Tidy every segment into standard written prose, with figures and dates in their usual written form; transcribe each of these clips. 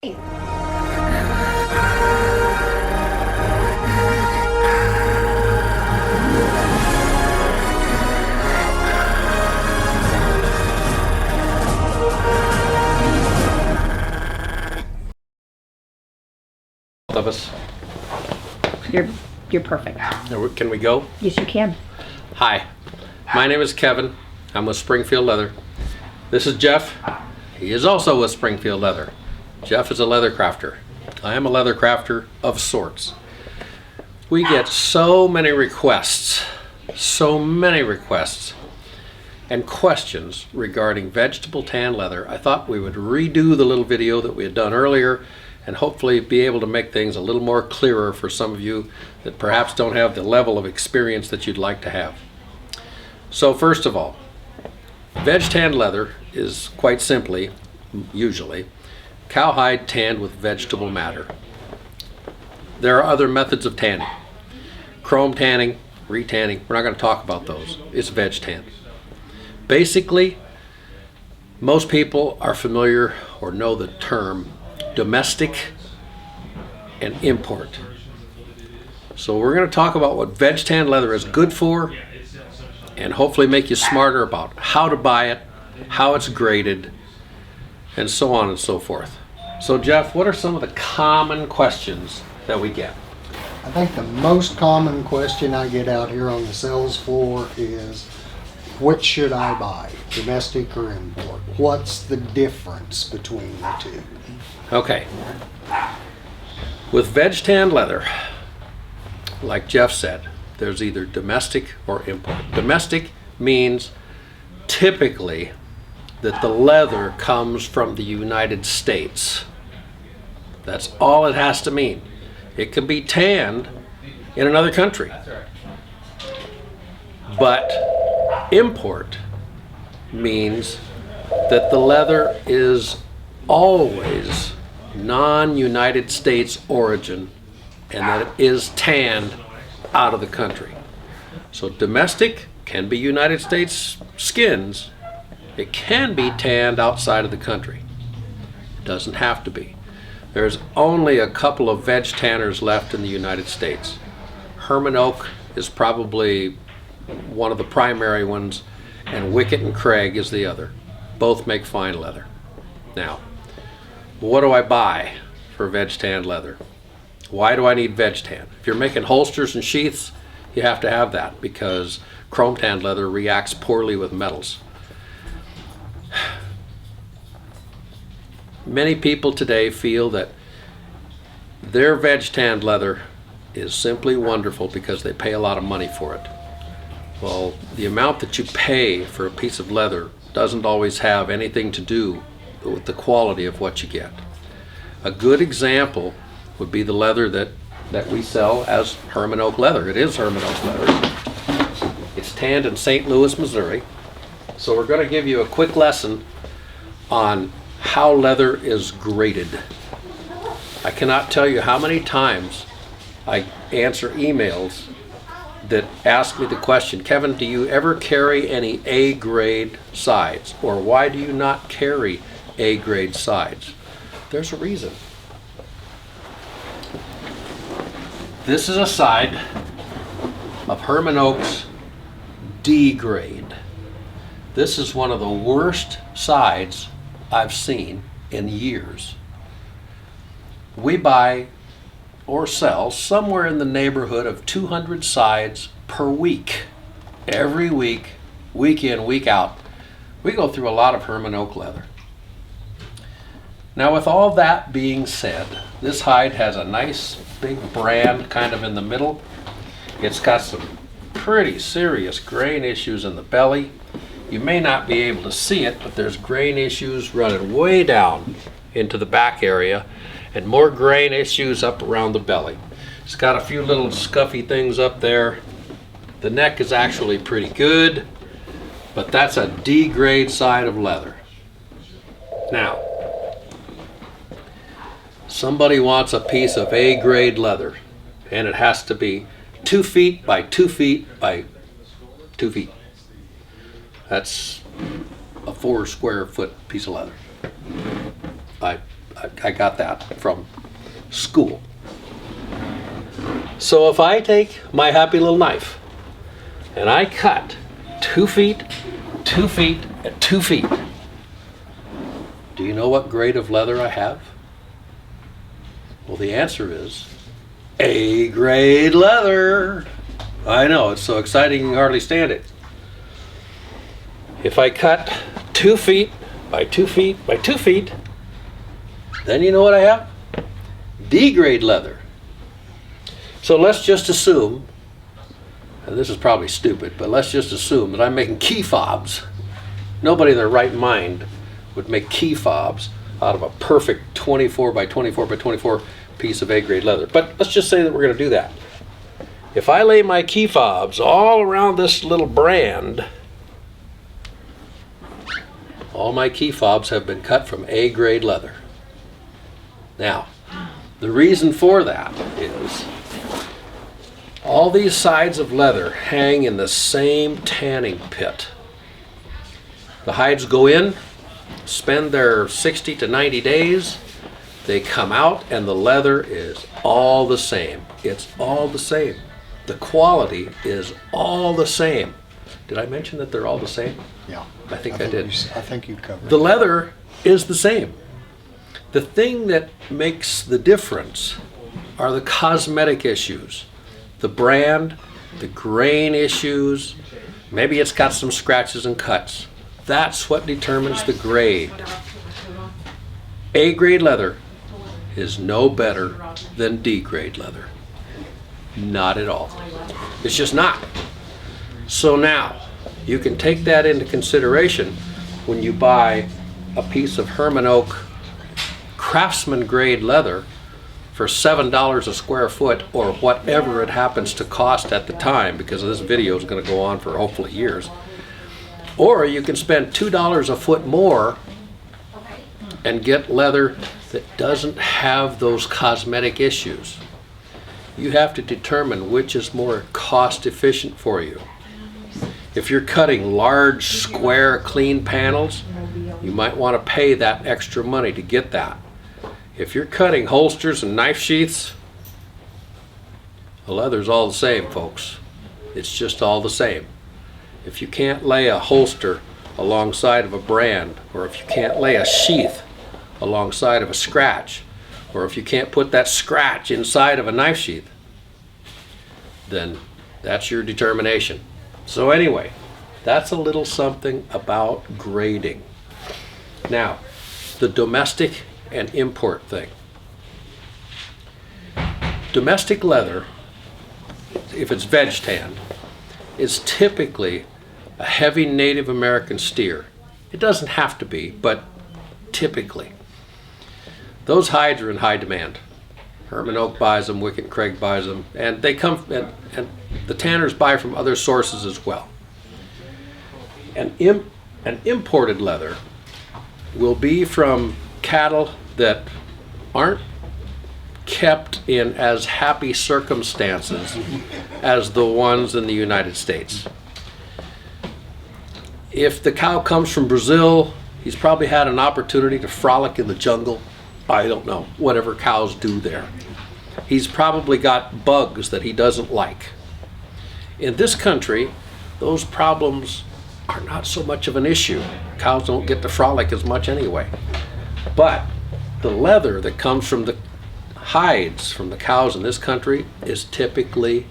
Of us. You're perfect. Can we go? Yes, you can. Hi, my name is Kevin. I'm with Springfield Leather. This is Jeff. He is also with Springfield Leather. Jeff is a leather crafter. I am a leather crafter of sorts. We get so many requests and questions regarding vegetable tan leather. I thought we would redo the little video that we had done earlier and hopefully be able to make things a little more clearer for some of you that perhaps don't have the level of experience that you'd like to have. So first of all, veg tan leather is quite simply, usually, cowhide tanned with vegetable matter. There are other methods of tanning. Chrome tanning, retanning, we're not going to talk about those. It's veg tan. Basically, most people are familiar or know the term domestic and import. So we're going to talk about what veg tan leather is good for and hopefully make you smarter about how to buy it, how it's graded, and so on and so forth. So Jeff, what are some of the common questions that we get? I think the most common question I get out here on the sales floor is, which should I buy, domestic or import? What's the difference between the two? Okay. With veg tan leather, like Jeff said, there's either domestic or import. Domestic means typically that the leather comes from the United States. That's all it has to mean. It can be tanned in another country. But import means that the leather is always non-United States origin and that it is tanned out of the country. So domestic can be United States skins. It can be tanned outside of the country. It doesn't have to be. There's only a couple of veg tanners left in the United States. Hermann Oak is probably one of the primary ones, and Wickett and Craig is the other. Both make fine leather. Now, what do I buy for veg tan leather? Why do I need veg tan? If you're making holsters and sheaths, you have to have that because chrome tanned leather reacts poorly with metals. Many people today feel that their veg tanned leather is simply wonderful because they pay a lot of money for it. Well, the amount that you pay for a piece of leather doesn't always have anything to do with the quality of what you get. A good example would be the leather that we sell as Hermann Oak Leather. It is Hermann Oak Leather. It's tanned in St. Louis, Missouri. So we're going to give you a quick lesson on how leather is graded. I cannot tell you how many times I answer emails that ask me the question, Kevin, do you ever carry any A-grade sides? Or why do you not carry A-grade sides? There's a reason. This is a side of Hermann Oak's D grade. This is one of the worst sides I've seen in years. We buy or sell somewhere in the neighborhood of 200 sides per week. Every week, week in, week out, we go through a lot of Hermann Oak leather. Now with all that being said, this hide has a nice big brand kind of in the middle. It's got some pretty serious grain issues in the belly. You may not be able to see it, but there's grain issues running way down into the back area and more grain issues up around the belly. It's got a few little scuffy things up there. The neck is actually pretty good, but that's a D grade side of leather. Now, somebody wants a piece of A grade leather, and it has to be 2 feet by 2 feet by 2 feet. That's a 4 square foot piece of leather. I got that from school. So if I take my happy little knife and I cut 2 feet, 2 feet, and 2 feet, do you know what grade of leather I have? Well, the answer is A grade leather. I know, it's so exciting you can hardly stand it. If I cut 2 feet by 2 feet by 2 feet, then you know what I have? D grade leather. So let's just assume, and this is probably stupid, but let's just assume that I'm making key fobs. Nobody in their right mind would make key fobs out of a perfect 24 by 24 by 24 piece of A grade leather. But let's just say that we're going to do that. If I lay my key fobs all around this little brand, all my key fobs have been cut from A grade leather. Now, the reason for that is all these sides of leather hang in the same tanning pit. The hides go in, spend their 60 to 90 days, they come out, and the leather is all the same. It's all the same. The quality is all the same. Did I mention that they're all the same? Yeah. I think I did. I think you covered The it. leather is the same. The thing that makes the difference are the cosmetic issues, the brand, the grain issues. Maybe it's got some scratches and cuts. That's what determines the grade. A grade leather is no better than D grade leather. Not at all. It's just not. So now, you can take that into consideration when you buy a piece of Hermann Oak craftsman grade leather for $7 a square foot, or whatever it happens to cost at the time, because this video is going to go on for hopefully years. Or you can spend $2 a foot more and get leather that doesn't have those cosmetic issues. You have to determine which is more cost efficient for you. If you're cutting large, square, clean panels, you might want to pay that extra money to get that. If you're cutting holsters and knife sheaths, the leather's all the same, folks. It's just all the same. If you can't lay a holster alongside of a brand, or if you can't lay a sheath alongside of a scratch, or if you can't put that scratch inside of a knife sheath, then that's your determination. So anyway, that's a little something about grading. Now, the domestic and import thing. Domestic leather, if it's veg tanned, is typically a heavy Native American steer. It doesn't have to be, but typically. Those hides are in high demand. Hermann Oak buys them, Wickett Craig buys them, and they come, and the tanners buy from other sources as well. An imported leather will be from cattle that aren't kept in as happy circumstances as the ones in the United States. If the cow comes from Brazil, he's probably had an opportunity to frolic in the jungle. I don't know, whatever cows do there. He's probably got bugs that he doesn't like. In this country, those problems are not so much of an issue. Cows don't get to frolic as much anyway. But the leather that comes from the hides from the cows in this country is typically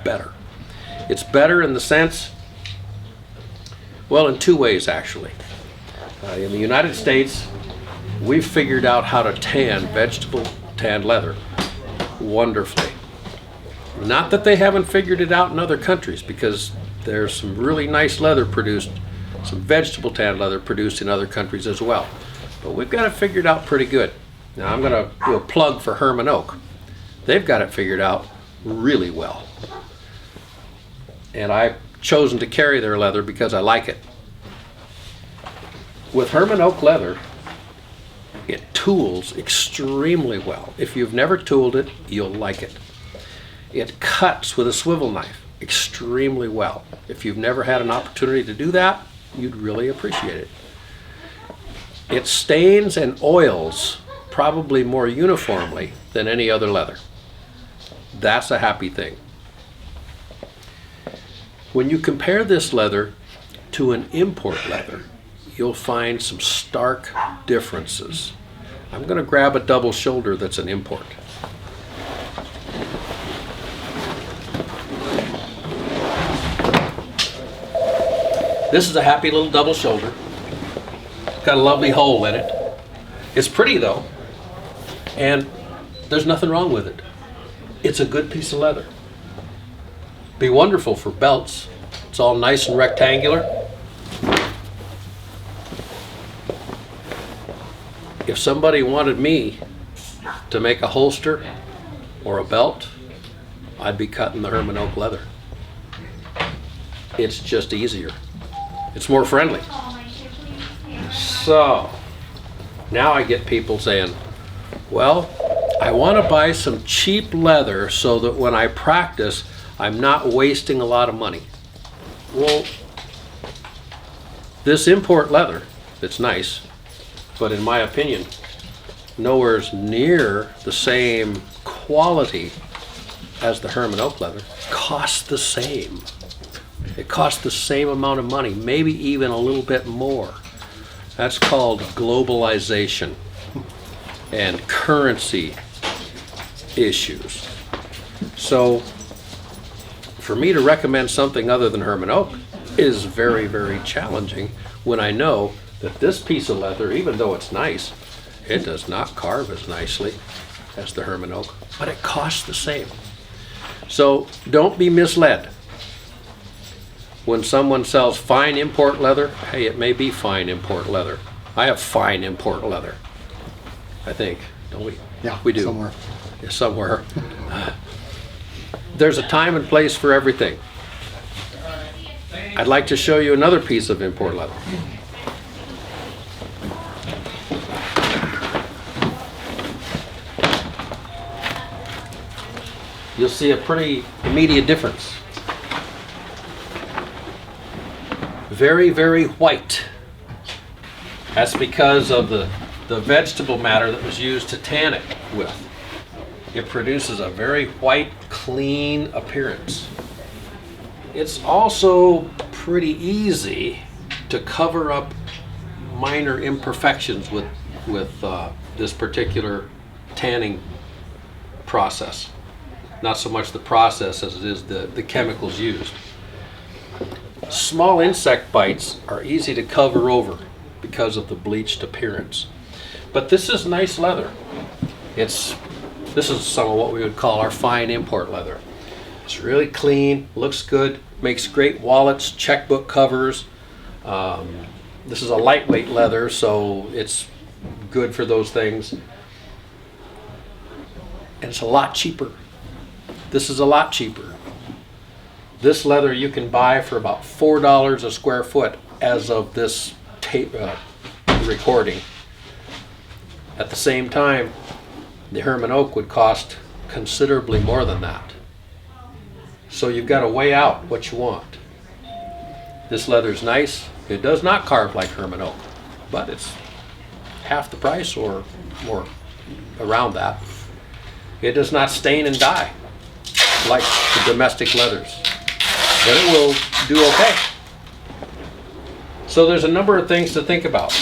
better. It's better in the sense, well, in two ways actually. In the United States, we've figured out how to tan vegetable tanned leather wonderfully. Not that they haven't figured it out in other countries, because there's some really nice leather produced, some vegetable tanned leather produced in other countries as well. But we've got it figured out pretty good. Now I'm going to do a plug for Hermann Oak. They've got it figured out really well. And I've chosen to carry their leather because I like it. With Hermann Oak leather, it tools extremely well. If you've never tooled it, you'll like it. It cuts with a swivel knife extremely well. If you've never had an opportunity to do that, you'd really appreciate it. It stains and oils probably more uniformly than any other leather. That's a happy thing. When you compare this leather to an import leather, you'll find some stark differences. I'm going to grab a double shoulder that's an import. This is a happy little double shoulder. Got a lovely hole in it. It's pretty though, and there's nothing wrong with it. It's a good piece of leather. Be wonderful for belts. It's all nice and rectangular. If somebody wanted me to make a holster or a belt, I'd be cutting the Hermann Oak leather. It's just easier. It's more friendly. So now I get people saying, well, I want to buy some cheap leather so that when I practice, I'm not wasting a lot of money. Well, this import leather, it's nice, but in my opinion, nowhere's near the same quality as the Hermann Oak leather. Costs the same. It costs the same amount of money, maybe even a little bit more. That's called globalization and currency issues. So for me to recommend something other than Hermann Oak is very, very challenging when I know that this piece of leather, even though it's nice, it does not carve as nicely as the Hermann Oak, but it costs the same. So don't be misled. When someone sells fine import leather, hey, it may be fine import leather. I have fine import leather, I think, don't we? Yeah, we do. Somewhere. Yeah, somewhere. There's a time and place for everything. I'd like to show you another piece of import leather. You'll see a pretty immediate difference. Very, very white. That's because of the vegetable matter that was used to tan it with. It produces a very white, clean appearance. It's also pretty easy to cover up minor imperfections with this particular tanning process. Not so much the process as it is the chemicals used. Small insect bites are easy to cover over because of the bleached appearance. But this is nice leather. This is some of what we would call our fine import leather. It's really clean, looks good, makes great wallets, checkbook covers. This is a lightweight leather, so it's good for those things. And it's a lot cheaper. This is a lot cheaper. This leather you can buy for about $4 a square foot as of this tape recording. At the same time, the Hermann Oak would cost considerably more than that. So you've got to weigh out what you want. This leather's nice. It does not carve like Hermann Oak, but it's half the price or more, around that. It does not stain and dye like the domestic leathers, but it will do okay. So there's a number of things to think about.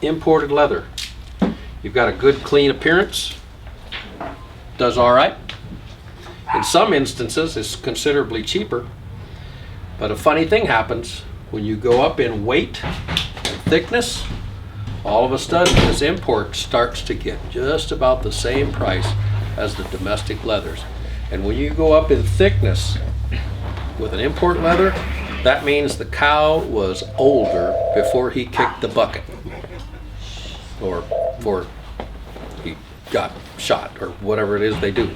Imported leather. You've got a good clean appearance, does all right. In some instances it's considerably cheaper, but a funny thing happens when you go up in weight and thickness. All of a sudden this import starts to get just about the same price as the domestic leathers. And when you go up in thickness with an import leather, that means the cow was older before he kicked the bucket, or before he got shot, or whatever it is they do.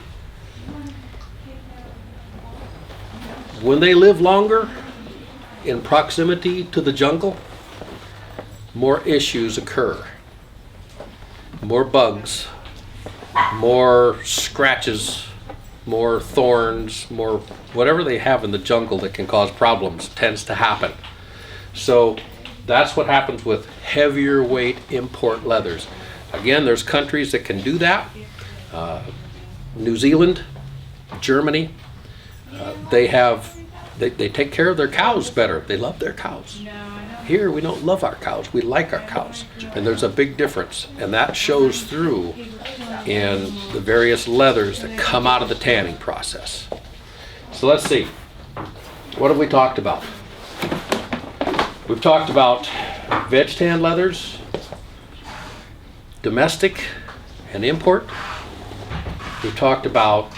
When they live longer in proximity to the jungle, more issues occur. More bugs, more scratches, more thorns, more whatever they have in the jungle that can cause problems tends to happen. So that's what happens with heavier weight import leathers. Again, there's countries that can do that. New Zealand, Germany, they take care of their cows better. They love their cows. Here, we don't love our cows. We like our cows. And there's a big difference. And that shows through in the various leathers that come out of the tanning process. So let's see. What have we talked about? We've talked about veg tan leathers, domestic and import. We've talked about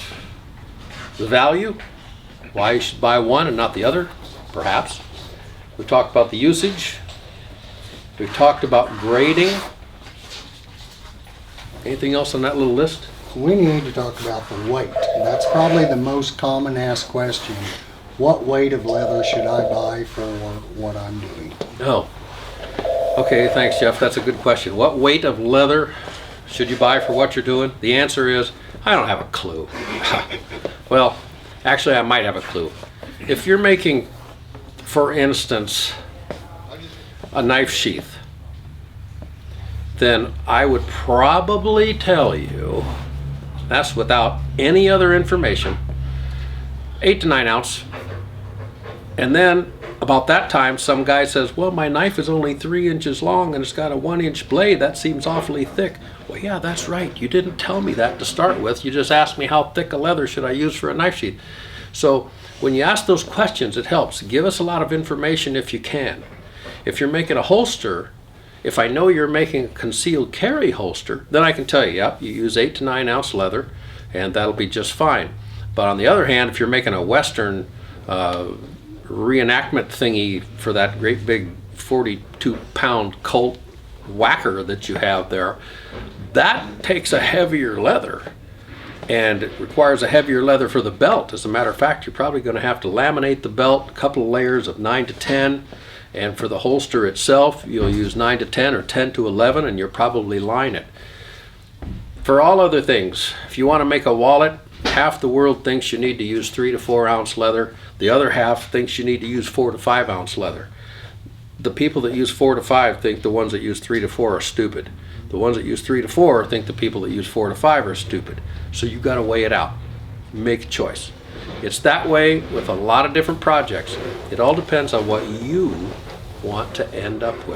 the value, why you should buy one and not the other, perhaps. We've talked about the usage. We've talked about grading. Anything else on that little list? We need to talk about the weight. That's probably the most common asked question. What weight of leather should I buy for what I'm doing? Oh. Okay, thanks, Jeff. That's a good question. What weight of leather should you buy for what you're doing? The answer is, I don't have a clue. Well, actually, I might have a clue. If you're making, for instance, a knife sheath, then I would probably tell you, that's without any other information, 8 to 9 ounce. And then about that time, some guy says, well, my knife is only 3 inches long and it's got a 1-inch blade. That seems awfully thick. Well, yeah, that's right. You didn't tell me that to start with. You just asked me how thick a leather should I use for a knife sheath. So when you ask those questions, it helps. Give us a lot of information if you can. If you're making a holster, if I know you're making a concealed carry holster, then I can tell you, yep, you use 8 to 9 ounce leather and that'll be just fine. But on the other hand, if you're making a Western reenactment thingy for that great big 42-pound Colt whacker that you have there, that takes a heavier leather and it requires a heavier leather for the belt. As a matter of fact, you're probably going to have to laminate the belt, a couple of layers of 9 to 10, and for the holster itself you'll use 9 to 10 or 10 to 11, and you'll probably line it. For all other things, if you want to make a wallet, half the world thinks you need to use 3 to 4 ounce leather. The other half thinks you need to use 4 to 5 ounce leather. The people that use 4 to 5 think the ones that use 3 to 4 are stupid. The ones that use 3 to 4 think the people that use 4 to 5 are stupid. So you got to weigh it out. Make a choice. It's that way with a lot of different projects. It all depends on what you want to end up with.